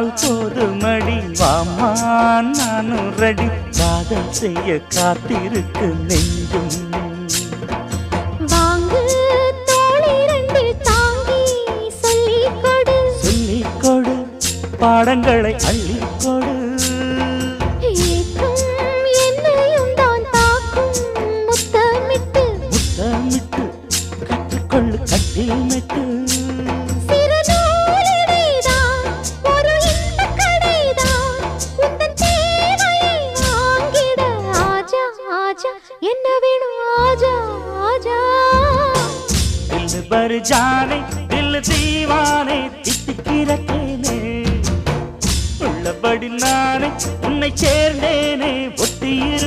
சொன்னால் போதுமடி வாமா நானும் ரெடி காதல் செய்ய காத்திருக்கு நெஞ்சும் வாங்கு தோளி ரெண்டு தாங்கி சொல்லிக்கொடு சொல்லிக்கொடு பாடங்களை அள்ளிக்கொடு ஏற்றும் என்னையும் தான் தாக்கும் முத்தமிட்டு முத்தமிட்டு கற்றுக்கொள்ளு கட்டில் மெட்டு சிறு நூலிடைதான் ஒரு இன்பக் கடைதான் உந்தன் தேவையை வாங்கிட ஆஜா ஆஜா என்ன வேணும் ஆஜா ஆஜா दिल भर जाने दिल दीवाने தித்திக்கிறேனே உள்ளபடி நானே உன்னை சேர்ந்தேனே ஒத்தியிரு